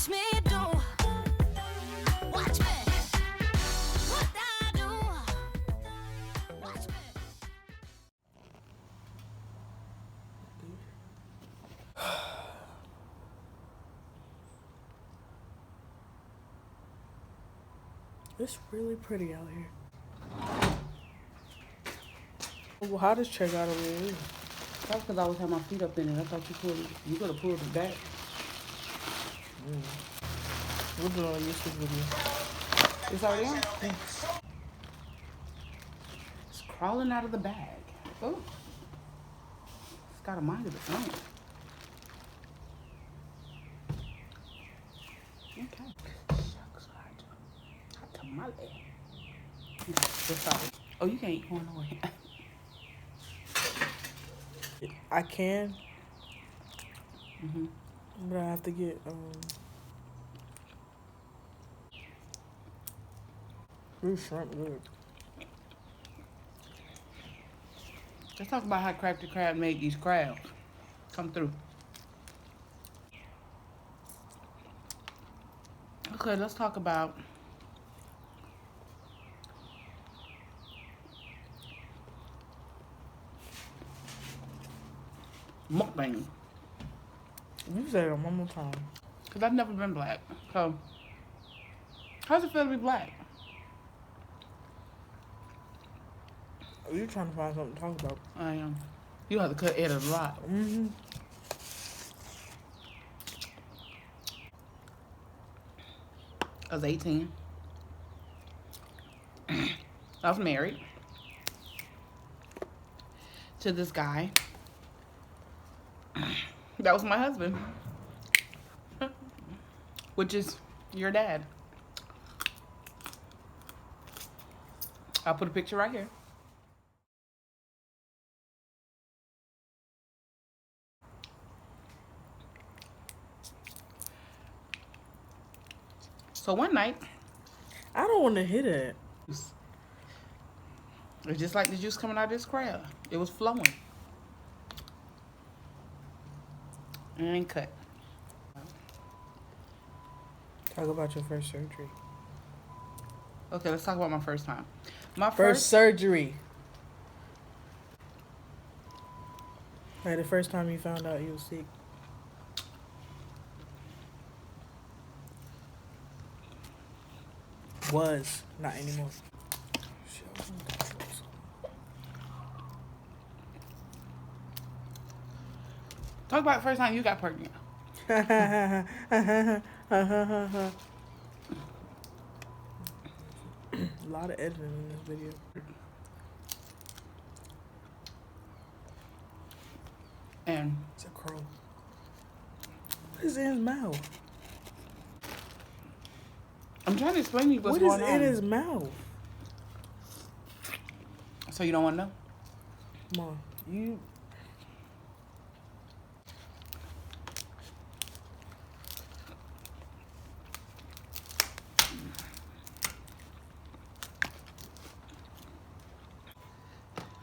Watch me do. Watch me. What I do. Watch me. It's really pretty out here. Well, how does check out over here? That's because I was having my feet up in it. I thought you could have pulled it back. We're doing a YouTube video. It's already on? Yeah. It's crawling out of the bag. Oh. It's got a mind of its own. Okay. Shucks, hot tamale. Oh, you can't eat corn away. I can. But I have to get fruit shrimp good. Let's talk about how Crafty Crab made these crabs come through. Okay, let's talk about mukbang. You say it one more time. Because I've never been black. So, how's it feel to be black? Are you trying to find something to talk about? I am. You have to cut edit a lot. I was 18. I was married to this guy. That was my husband. Which is your dad. I'll put a picture right here. So one night, I don't want to hit it. it's just like the juice coming out of this crab. It was flowing. And cut. Talk about your first surgery. Okay, let's talk about my first time. My First surgery. Like the first time you found out you was sick. Was, not anymore. Talk about the first time you got pregnant. A lot of editing in this video. And It's a crow. What is in his mouth? I'm trying to explain to you what's What going is on. in his mouth? So you don't want to know? Mom, you...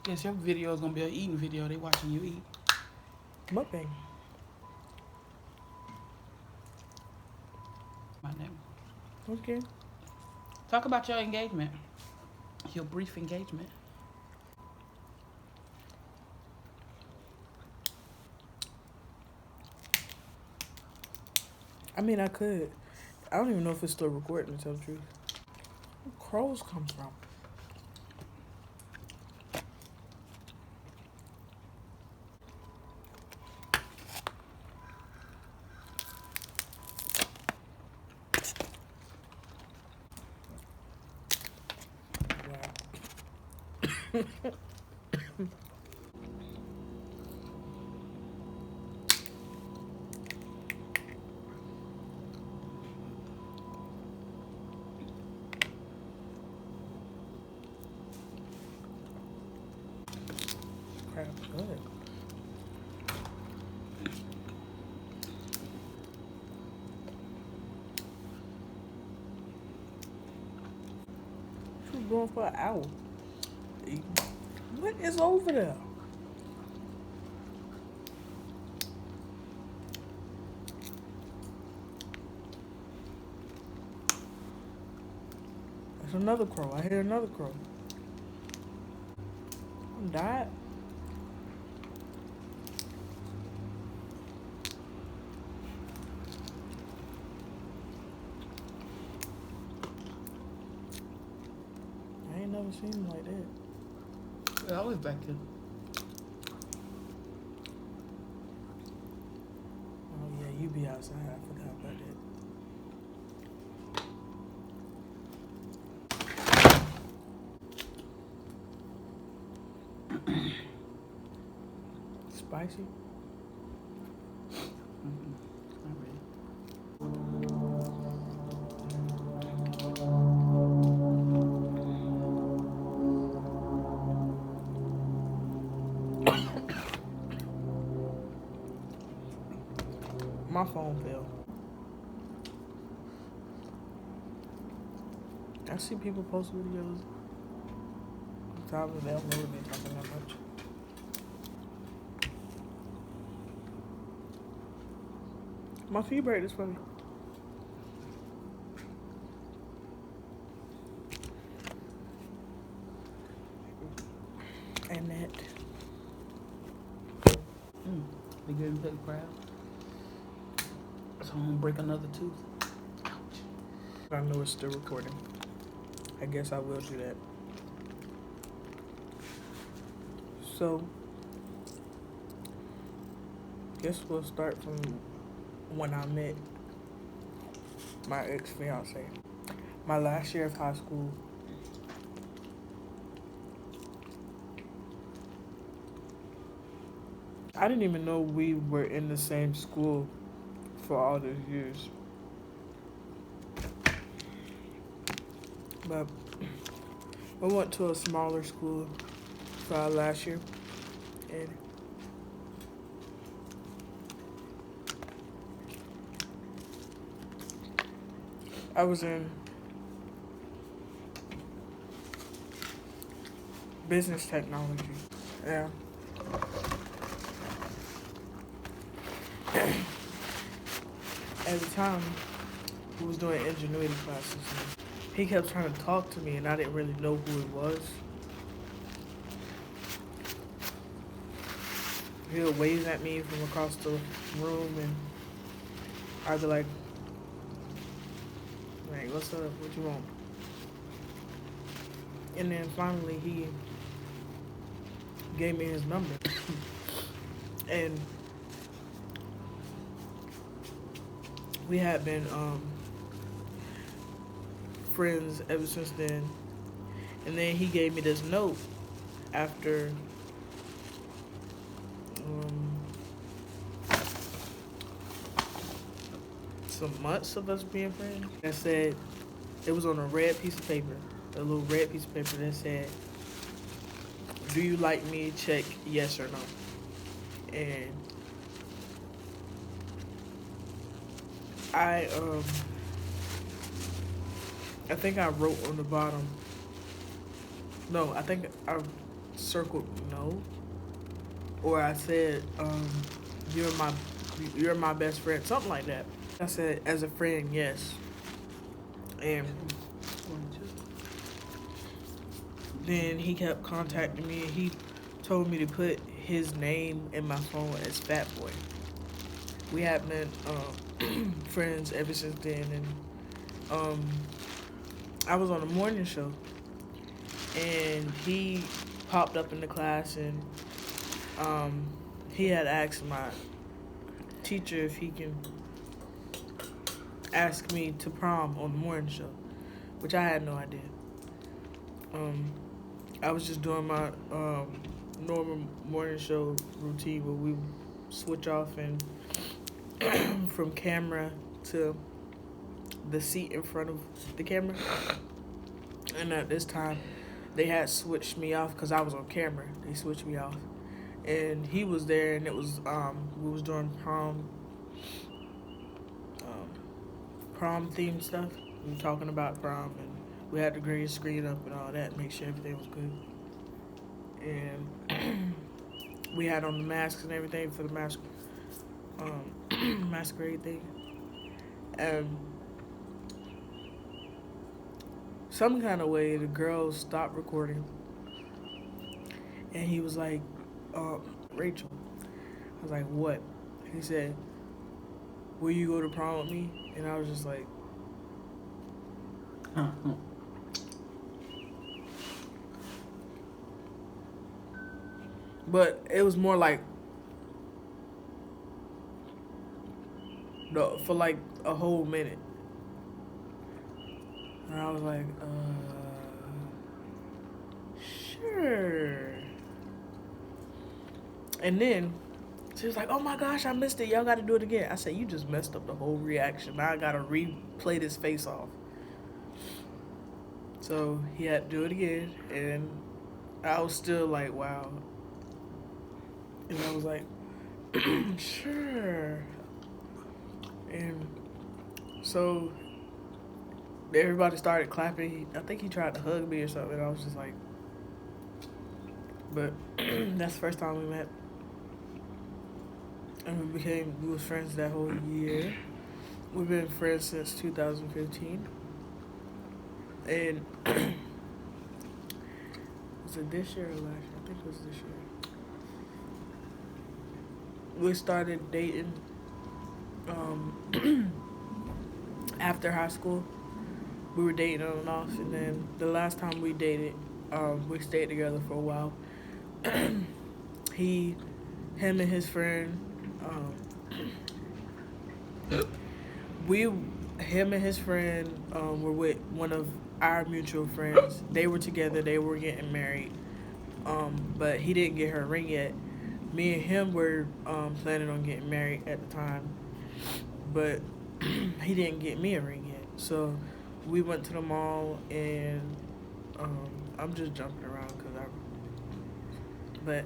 Guess your video is going to be an eating video. They watching you eat. Mukbang. My name. Okay. Talk about your engagement. Your brief engagement. I mean, I could. I don't even know if it's still recording, to tell the truth. Where crows come from? Crap, good. She was going for an hour. What is over there? There's another crow. I hear another crow. Died. I ain't never seen him like that. They're always back here. Oh yeah, you be outside. I forgot about that. Spicy? Not really. My phone fell. I see people post videos. Sometimes they don't really be talking that much. My feet break this funny. And that. Be good and play crab. So I'm gonna break another tooth. Ouch. I know it's still recording. I guess I will do that. So, guess we'll start from when I met my ex-fiance. My last year of high school. I didn't even know we were in the same school for all those years. But we went to a smaller school for our last year. And I was in business technology. Yeah. At the time, he was doing ingenuity classes. And he kept trying to talk to me, and I didn't really know who it was. He would wave at me from across the room, and I'd be like, what's up? What you want? And then finally, he gave me his number. And we had been friends ever since then. And then he gave me this note after some months of us being friends. That said, it was on a red piece of paper, a little red piece of paper that said, "Do you like me? Check yes or no." And I think I wrote on the bottom. No, I think I circled no, or I said, "You're my best friend," something like that. I said, "As a friend, yes." And then he kept contacting me. He told me to put his name in my phone as Fat Boy. We have been friends ever since then, and I was on a morning show, and he popped up in the class, and he had asked my teacher if he can ask me to prom on the morning show, which I had no idea. I was just doing my normal morning show routine where we switch off and from camera to the seat in front of the camera. And at this time, they had switched me off because I was on camera. They switched me off, and he was there, and it was we was doing prom themed stuff. We were talking about prom, and we had the green screen up and all that, make sure everything was good. And we had on the masks and everything for the masquerade thing. some kind of way, the girl stopped recording. And he was like, Rachel. I was like, what? He said, will you go to prom with me? And I was just like, but it was more like, no, for like a whole minute. And I was like, sure. And then she was like, oh my gosh, I missed it. Y'all got to do it again. I said, you just messed up the whole reaction. Now I got to replay this face off. So he had to do it again. And I was still like, wow. And I was like, sure. And so everybody started clapping. I think he tried to hug me or something. And I was just like, but that's the first time we met. And we was friends that whole year. We've been friends since 2015. And was it this year or last year? I think it was this year. We started dating after high school. We were dating on and off, and then the last time we dated, we stayed together for a while. Him and his friend, him and his friend were with one of our mutual friends. They were together. They were getting married, but he didn't get her a ring yet. Me and him were planning on getting married at the time, but he didn't get me a ring yet. So we went to the mall, and I'm just jumping around but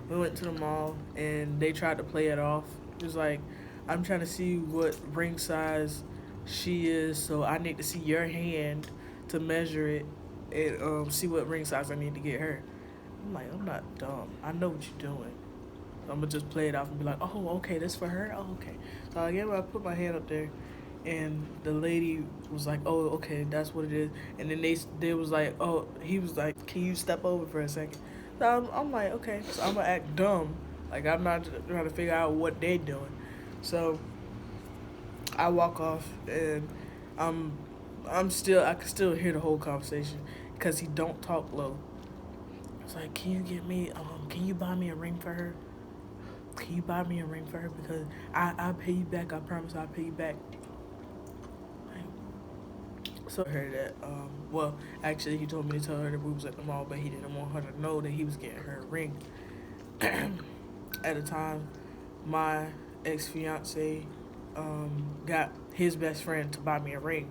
we went to the mall, and they tried to play it off. It was like, I'm trying to see what ring size she is, so I need to see your hand to measure it and see what ring size I need to get her. I'm like, I'm not dumb. I know what you're doing. So I'm going to just play it off and be like, oh, okay, this for her? Oh, okay. So I put my hand up there, and the lady was like, oh, okay, that's what it is. And then they was like, oh, he was like, can you step over for a second? So I'm like, okay. So I'm going to act dumb. Like, I'm not trying to figure out what they doing. So I walk off, and I can still hear the whole conversation because he don't talk low. I was like, can you buy me a ring for her? Can you buy me a ring for her? Because I'll pay you back. I promise I'll pay you back. So I heard that, well, actually, he told me to tell her that we was at the mall, but he didn't want her to know that he was getting her a ring. At the time, my ex-fiance got his best friend to buy me a ring,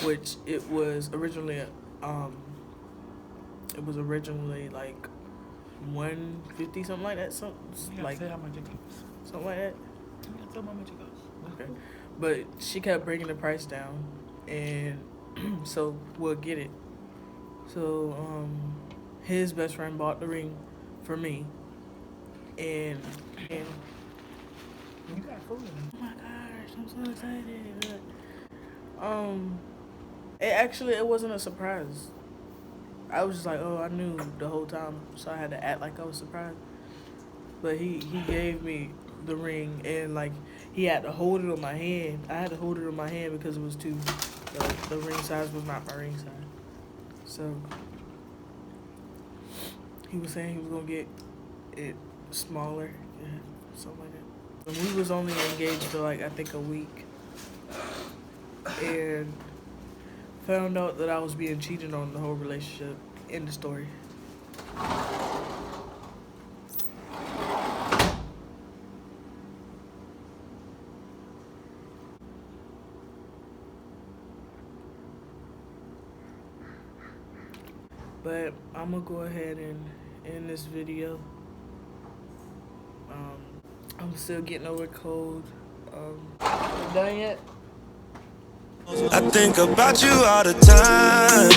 which it was originally like $150, something like that. Something like how much it costs. Something like that. You gotta tell how much it costs. Okay, but she kept bringing the price down, and so we'll get it. So his best friend bought the ring for me, and You got food. oh my gosh, I'm so excited. It wasn't a surprise. I was just like, oh, I knew the whole time, so I had to act like I was surprised. But he gave me the ring, and like he had to hold it on my hand. I had to hold it on my hand because it was the ring size was not my ring size. So he was saying he was gonna get it smaller, yeah, something like that. And we was only engaged for like I think a week, and found out that I was being cheated on the whole relationship. End of story. But I'm gonna go ahead and end this video. I'm still getting over cold. Done yet? I think about you all the time.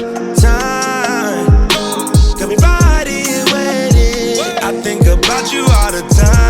Got me riding, waiting. I think about you all the time.